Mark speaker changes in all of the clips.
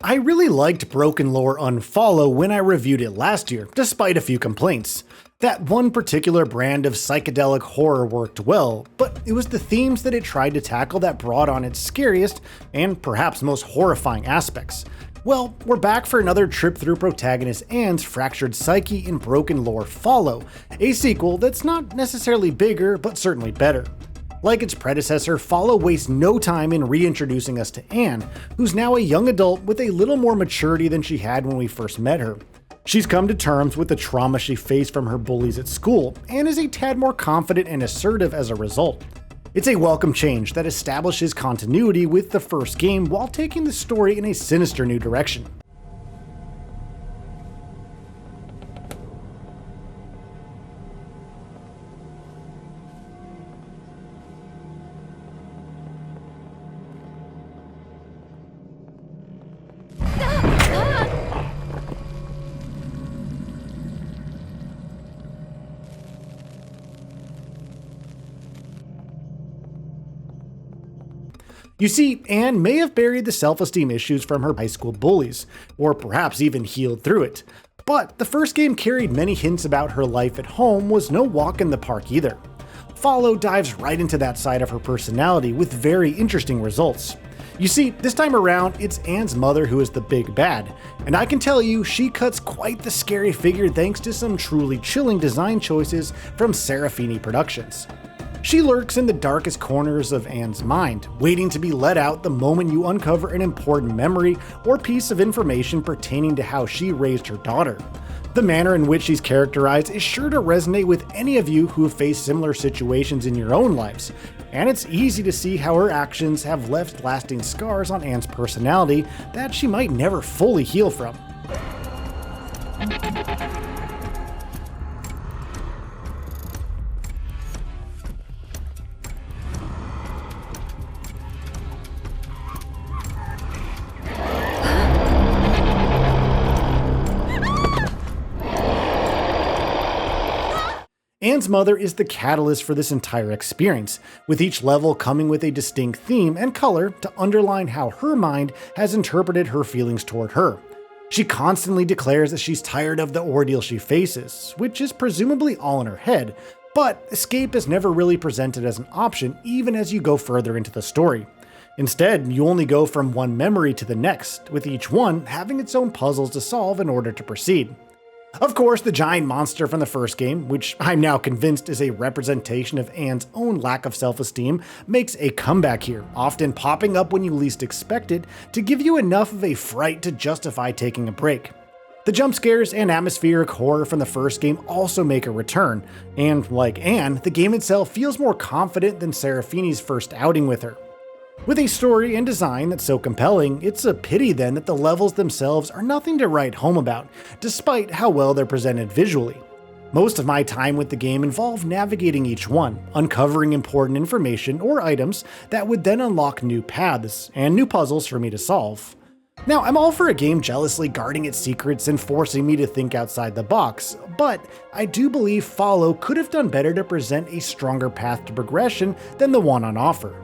Speaker 1: I really liked BrokenLore Unfollow when I reviewed it last year, despite a few complaints. That one particular brand of psychedelic horror worked well, but it was the themes that it tried to tackle that brought on its scariest and perhaps most horrifying aspects. Well, we're back for another trip through protagonist Anne's fractured psyche in BrokenLore Follow, a sequel that's not necessarily bigger, but certainly better. Like its predecessor, Follow wastes no time in reintroducing us to Anne, who's now a young adult with a little more maturity than she had when we first met her. She's come to terms with the trauma she faced from her bullies at school, and is a tad more confident and assertive as a result. It's a welcome change that establishes continuity with the first game while taking the story in a sinister new direction. You see, Anne may have buried the self-esteem issues from her high school bullies, or perhaps even healed through it. But the first game carried many hints about her life at home was no walk in the park either. Follow dives right into that side of her personality with very interesting results. You see, this time around, it's Anne's mother who is the big bad, and I can tell you she cuts quite the scary figure thanks to some truly chilling design choices from Serafini Productions. She lurks in the darkest corners of Anne's mind, waiting to be let out the moment you uncover an important memory or piece of information pertaining to how she raised her daughter. The manner in which she's characterized is sure to resonate with any of you who have faced similar situations in your own lives, and it's easy to see how her actions have left lasting scars on Anne's personality that she might never fully heal from. Anne's mother is the catalyst for this entire experience, with each level coming with a distinct theme and color to underline how her mind has interpreted her feelings toward her. She constantly declares that she's tired of the ordeal she faces, which is presumably all in her head, but escape is never really presented as an option even as you go further into the story. Instead, you only go from one memory to the next, with each one having its own puzzles to solve in order to proceed. Of course, the giant monster from the first game, which I'm now convinced is a representation of Anne's own lack of self-esteem, makes a comeback here, often popping up when you least expect it to give you enough of a fright to justify taking a break. The jump scares and atmospheric horror from the first game also make a return, and like Anne, the game itself feels more confident than Serafini's first outing with her. With a story and design that's so compelling, it's a pity then that the levels themselves are nothing to write home about, despite how well they're presented visually. Most of my time with the game involved navigating each one, uncovering important information or items that would then unlock new paths and new puzzles for me to solve. Now, I'm all for a game jealously guarding its secrets and forcing me to think outside the box, but I do believe Follow could have done better to present a stronger path to progression than the one on offer.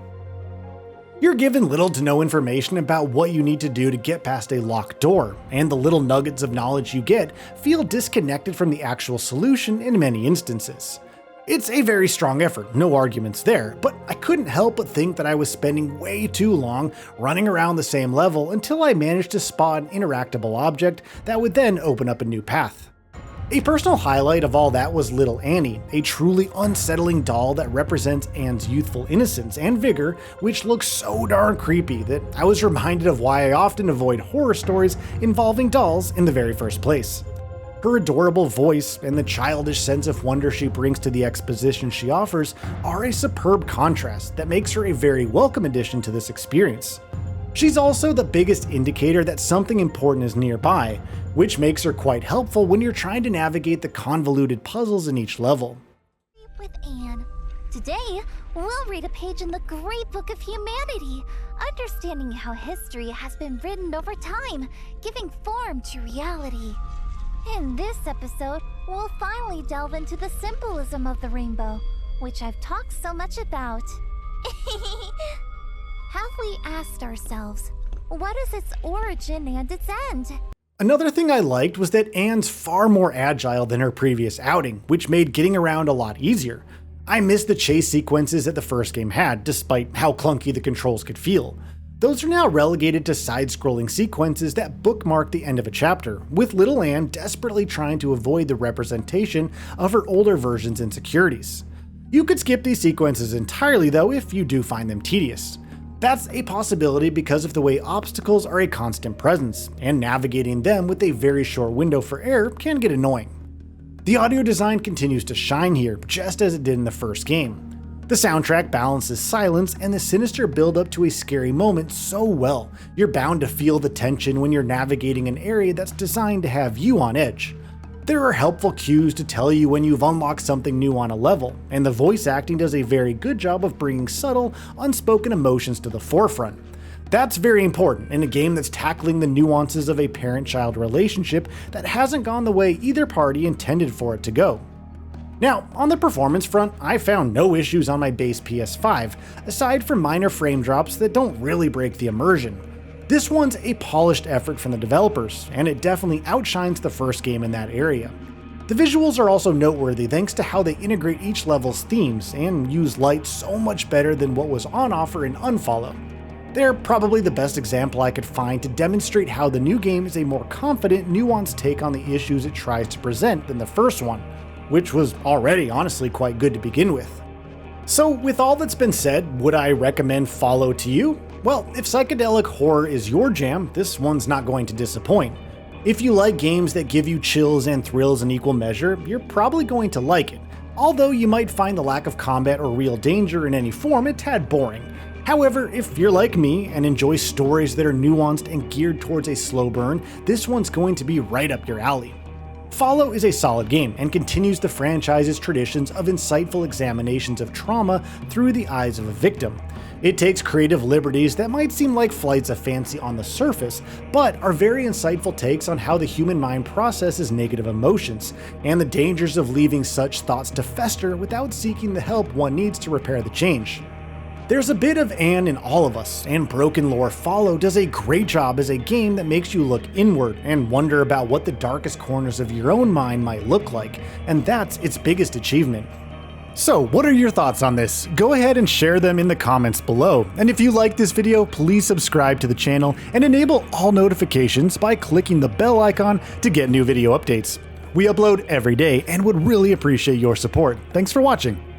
Speaker 1: You're given little to no information about what you need to do to get past a locked door, and the little nuggets of knowledge you get feel disconnected from the actual solution in many instances. It's a very strong effort, no arguments there, but I couldn't help but think that I was spending way too long running around the same level until I managed to spot an interactable object that would then open up a new path. A personal highlight of all that was Little Annie, a truly unsettling doll that represents Anne's youthful innocence and vigor, which looks so darn creepy that I was reminded of why I often avoid horror stories involving dolls in the very first place. Her adorable voice and the childish sense of wonder she brings to the exposition she offers are a superb contrast that makes her a very welcome addition to this experience. She's also the biggest indicator that something important is nearby, which makes her quite helpful when you're trying to navigate the convoluted puzzles in each level.
Speaker 2: With Anne. Today, we'll read a page in the great book of humanity, understanding how history has been written over time, giving form to reality. In this episode, we'll finally delve into the symbolism of the rainbow, which I've talked so much about. Have we asked ourselves, What is its origin and its end?
Speaker 1: Another thing I liked was that Anne's far more agile than her previous outing, which made getting around a lot easier. I missed the chase sequences that the first game had, despite how clunky the controls could feel. Those are now relegated to side-scrolling sequences that bookmark the end of a chapter, with little Anne desperately trying to avoid the representation of her older version's insecurities. You could skip these sequences entirely though if you do find them tedious. That's a possibility because of the way obstacles are a constant presence, and navigating them with a very short window for error can get annoying. The audio design continues to shine here, just as it did in the first game. The soundtrack balances silence and the sinister build-up to a scary moment so well, you're bound to feel the tension when you're navigating an area that's designed to have you on edge. There are helpful cues to tell you when you've unlocked something new on a level, and the voice acting does a very good job of bringing subtle, unspoken emotions to the forefront. That's very important in a game that's tackling the nuances of a parent-child relationship that hasn't gone the way either party intended for it to go. Now, on the performance front, I found no issues on my base PS5, aside from minor frame drops that don't really break the immersion. This one's a polished effort from the developers, and it definitely outshines the first game in that area. The visuals are also noteworthy thanks to how they integrate each level's themes and use light so much better than what was on offer in Unfollow. They're probably the best example I could find to demonstrate how the new game is a more confident, nuanced take on the issues it tries to present than the first one, which was already honestly quite good to begin with. So with all that's been said, would I recommend Follow to you? Well, if psychedelic horror is your jam, this one's not going to disappoint. If you like games that give you chills and thrills in equal measure, you're probably going to like it, although you might find the lack of combat or real danger in any form a tad boring. However, if you're like me and enjoy stories that are nuanced and geared towards a slow burn, this one's going to be right up your alley. Follow is a solid game and continues the franchise's traditions of insightful examinations of trauma through the eyes of a victim. It takes creative liberties that might seem like flights of fancy on the surface, but are very insightful takes on how the human mind processes negative emotions, and the dangers of leaving such thoughts to fester without seeking the help one needs to repair the change. There's a bit of Anne in all of us, and BrokenLore Follow does a great job as a game that makes you look inward and wonder about what the darkest corners of your own mind might look like, and that's its biggest achievement. So what are your thoughts on this? Go ahead and share them in the comments below, and if you like this video, please subscribe to the channel and enable all notifications by clicking the bell icon to get new video updates. We upload every day and would really appreciate your support. Thanks for watching.